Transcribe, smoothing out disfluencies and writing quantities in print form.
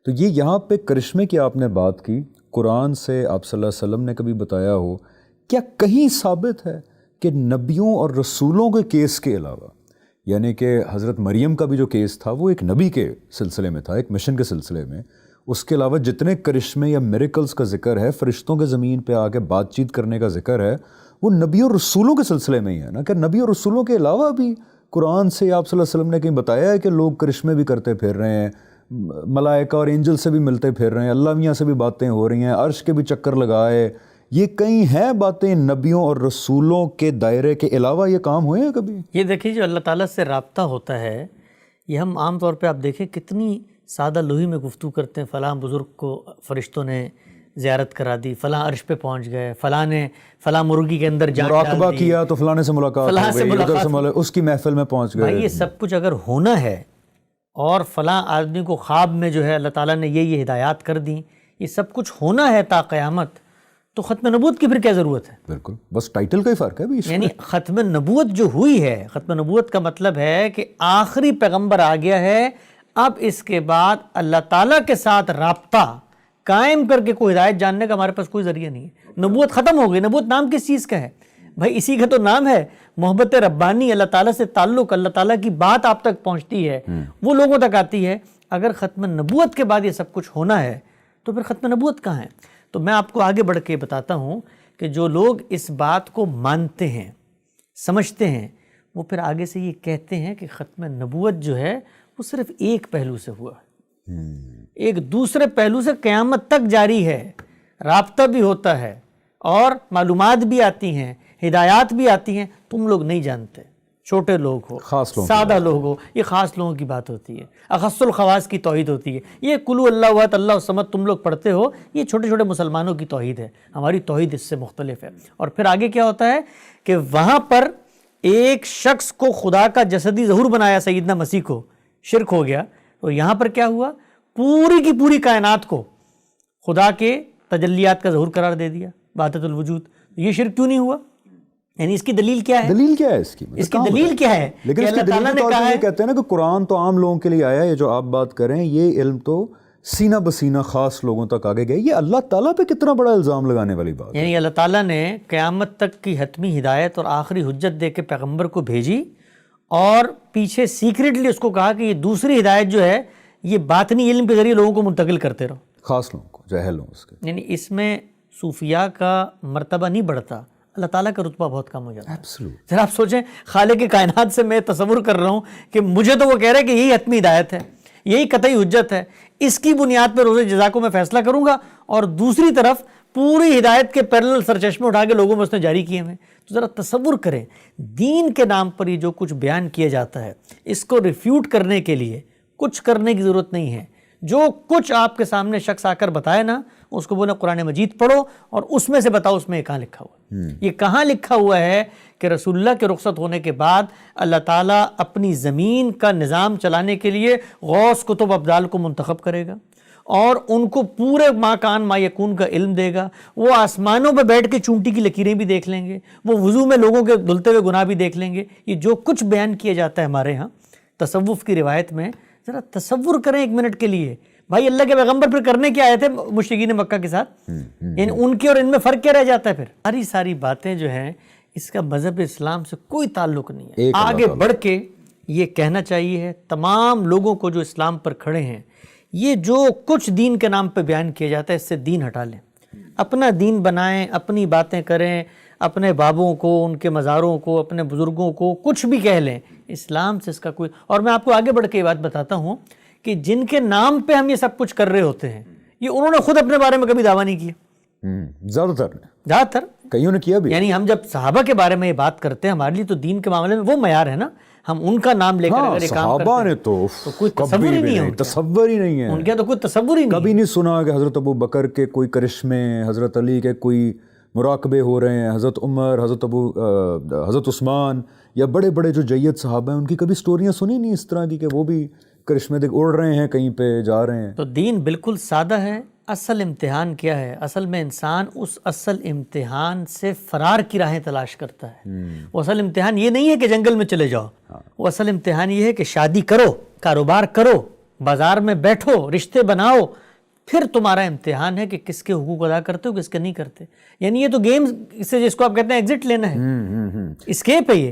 تو یہ یہاں پہ کرشمے کی آپ نے بات کی، قرآن سے آپ صلی اللہ علیہ وسلم نے کبھی بتایا ہو، کیا کہیں ثابت ہے کہ نبیوں اور رسولوں کے کیس کے علاوہ، یعنی کہ حضرت مریم کا بھی جو کیس تھا وہ ایک نبی کے سلسلے میں تھا، ایک مشن کے سلسلے میں، اس کے علاوہ جتنے کرشمے یا میریکلز کا ذکر ہے، فرشتوں کے زمین پہ آ کے بات چیت کرنے کا ذکر ہے، وہ نبی اور رسولوں کے سلسلے میں ہی ہے نا؟ کہ نبی اور رسولوں کے علاوہ بھی قرآن سے آپ صلی اللہ علیہ وسلم نے کہیں بتایا ہے کہ لوگ کرشمے بھی کرتے پھر رہے ہیں، ملائکہ اور اینجل سے بھی ملتے پھر رہے ہیں، اللہ میاں سے بھی باتیں ہو رہی ہیں، عرش کے بھی چکر لگائے، یہ کہیں ہیں باتیں نبیوں اور رسولوں کے دائرے کے علاوہ یہ کام ہوئے ہیں کبھی؟ یہ دیکھیے جو اللہ تعالیٰ سے رابطہ ہوتا ہے، یہ ہم عام طور پہ آپ دیکھیں کتنی سادہ لوہی میں گفتگو کرتے ہیں، فلاں بزرگ کو فرشتوں نے زیارت کرا دی، فلاں عرش پہ پہنچ گئے، فلاں نے فلاں مرغی کے اندر جان ڈال دی، مراقبہ کیا تو فلاں سے ملاقات ہو گئی، ادھر سے اس کی محفل میں پہنچ گئے۔ بھائی یہ سب کچھ اگر ہونا ہے اور فلاں آدمی کو خواب میں جو ہے اللہ تعالیٰ نے یہ ہدایات کر دیں، یہ سب کچھ ہونا ہے تا قیامت، تو ختم نبوت کی پھر کیا ضرورت ہے؟ بالکل، بس ٹائٹل کا ہی فرق ہے بھی اس میں۔ یعنی ختم نبوت جو ہوئی ہے، ختم نبوت کا مطلب ہے کہ آخری پیغمبر آ گیا ہے، اب اس کے بعد اللہ تعالیٰ کے ساتھ رابطہ قائم کر کے کوئی ہدایت جاننے کا ہمارے پاس کوئی ذریعہ نہیں ہے۔ نبوت ختم ہو گئی۔ نبوت نام کس چیز کا ہے بھائی؟ اسی کا تو نام ہے محبت ربانی، اللہ تعالیٰ سے تعلق، اللہ تعالیٰ کی بات آپ تک پہنچتی ہے، وہ لوگوں تک آتی ہے۔ اگر ختم نبوت کے بعد یہ سب کچھ ہونا ہے تو پھر ختم نبوت کہاں ہے؟ تو میں آپ کو آگے بڑھ کے بتاتا ہوں کہ جو لوگ اس بات کو مانتے ہیں، سمجھتے ہیں، وہ پھر آگے سے یہ کہتے ہیں کہ ختم نبوت جو ہے وہ صرف ایک پہلو سے ہوا ہے، ایک دوسرے پہلو سے قیامت تک جاری ہے، رابطہ بھی ہوتا ہے اور معلومات بھی آتی ہیں، ہدایات بھی آتی ہیں، تم لوگ نہیں جانتے، چھوٹے لوگ ہو، سادہ لوگ ہو، یہ خاص لوگوں کی بات ہوتی ہے، اخص الخواص کی توحید ہوتی ہے۔ یہ قُلْ اللہ احد اللہ الصمد تم لوگ پڑھتے ہو، یہ چھوٹے چھوٹے مسلمانوں کی توحید ہے، ہماری توحید اس سے مختلف ہے۔ اور پھر آگے کیا ہوتا ہے کہ وہاں پر ایک شخص کو خدا کا جسدی ظہور بنایا، سیدنا مسیح کو، شرک ہو گیا۔ تو یہاں پر کیا ہوا؟ پوری کی پوری کائنات کو خدا کے تجلیات کا ظہور قرار دے دیا، وحدت الوجود۔ یہ شرک کیوں نہیں ہوا؟ یعنی اس کی دلیل کیا ہے؟ دلیل کیا ہے اس کی؟ اس کی دلیل کیا ہے؟ لیکن اس کی دلیل کے طور پر یہ کہتے ہیں نا کہ قرآن تو عام لوگوں کے لیے آیا ہے، یہ جو آپ بات کر رہے ہیں یہ علم تو سینہ بسینہ خاص لوگوں تک آگے گئے۔ یہ اللہ تعالیٰ پہ کتنا بڑا الزام لگانے والی بات ہے۔ یعنی اللہ تعالیٰ نے قیامت تک کی حتمی ہدایت اور آخری حجت دے کے پیغمبر کو بھیجی، اور پیچھے سیکریٹلی اس کو کہا کہ یہ دوسری ہدایت جو ہے یہ باطنی علم کے ذریعے لوگوں کو منتقل کرتے رہو، خاص لوگوں کو، جاہل ہوں اس کے۔ یعنی اس میں صوفیاء کا مرتبہ نہیں بڑھتا، اللہ تعالیٰ کا رتبہ بہت کم ہو جاتا ہے۔ ذرا آپ سوچیں، خالق کائنات سے میں تصور کر رہا ہوں کہ مجھے تو وہ کہہ رہے ہیں کہ یہی حتمی ہدایت ہے، یہی قطعی حجت ہے، اس کی بنیاد پہ روز جزا کو میں فیصلہ کروں گا، اور دوسری طرف پوری ہدایت کے پیرلل سرچشمے اٹھا کے لوگوں میں اس نے جاری کیے ہیں۔ تو ذرا تصور کریں، دین کے نام پر یہ جو کچھ بیان کیا جاتا ہے، اس کو ریفیوٹ کرنے کے لیے کچھ کرنے کی ضرورت نہیں ہے۔ جو کچھ آپ کے سامنے شخص آ کر بتائے نا، اس کو بولے قرآن مجید پڑھو اور اس میں سے بتاؤ اس میں یہ کہاں لکھا ہوا ہے۔ یہ کہاں لکھا ہوا ہے کہ رسول اللہ کے رخصت ہونے کے بعد اللہ تعالیٰ اپنی زمین کا نظام چلانے کے لیے غوث کتب ابدال کو منتخب کرے گا، اور ان کو پورے ما کان ما یکون کا علم دے گا، وہ آسمانوں پہ بیٹھ کے چونٹی کی لکیریں بھی دیکھ لیں گے، وہ وضو میں لوگوں کے دھلتے ہوئے گناہ بھی دیکھ لیں گے۔ یہ جو کچھ بیان کیا جاتا ہے ہمارے ہاں تصوف کی روایت میں، ذرا تصور کریں ایک منٹ کے لیے، بھائی اللہ کے پیغمبر پھر کرنے کیا آئے تھے مشرکین مکہ کے ساتھ؟ یعنی ان کے اور ان میں فرق کیا رہ جاتا ہے پھر؟ ساری باتیں جو ہیں اس کا مذہب اسلام سے کوئی تعلق نہیں ہے۔ آگے بڑھ کے یہ کہنا چاہیے تمام لوگوں کو جو اسلام پر کھڑے ہیں، یہ جو کچھ دین کے نام پہ بیان کیا جاتا ہے اس سے دین ہٹا لیں، اپنا دین بنائیں، اپنی باتیں کریں، اپنے بابوں کو، ان کے مزاروں کو، اپنے بزرگوں کو کچھ بھی کہہ لیں، اسلام سے اس کا کوئی۔ اور میں آپ کو آگے بڑھ کے یہ بات بتاتا ہوں کہ جن کے نام پہ ہم یہ سب کچھ کر رہے ہوتے ہیں، یہ انہوں نے خود اپنے بارے میں کبھی دعویٰ نہیں کیا، زیادہ تر کئیوں نے کیا بھی۔ یعنی ہم جب صحابہ کے بارے میں یہ بات کرتے ہیں، ہمارے لیے تو دین کے معاملے میں وہ معیار ہے نا، ہم ان کا نام لے کر اگر یہ کام کرتے ہیں تو کوئی تصور ہی نہیں ہے، تصور ہی نہیں ہے ان کے تو کوئی تصور ہی نہیں۔ کبھی نہیں سنا کہ حضرت ابو بکر کے کوئی کرشمے، حضرت علی کے کوئی مراقبے ہو رہے ہیں، حضرت عمر، حضرت عثمان یا بڑے بڑے جو جید صحابہ ہیں ان کی کبھی سٹوریاں سنی نہیں اس طرح کی کہ وہ بھی کرشمے دیکھ اڑ رہے ہیں، کہیں پہ جا رہے ہیں۔ تو دین بالکل سادہ ہے۔ اصل امتحان کیا ہے؟ اصل میں انسان اس اصل امتحان سے فرار کی راہیں تلاش کرتا ہے۔ وہ اصل امتحان یہ نہیں ہے کہ جنگل میں چلے جاؤ، وہ اصل امتحان یہ ہے کہ شادی کرو، کاروبار کرو، بازار میں بیٹھو، رشتے بناؤ، پھر تمہارا امتحان ہے کہ کس کے حقوق ادا کرتے ہو، کس کے نہیں کرتے. یعنی یہ تو گیم سے جس کو آپ کہتے ہیں ایگزٹ لینا ہے، اسکیپ ہے یہ.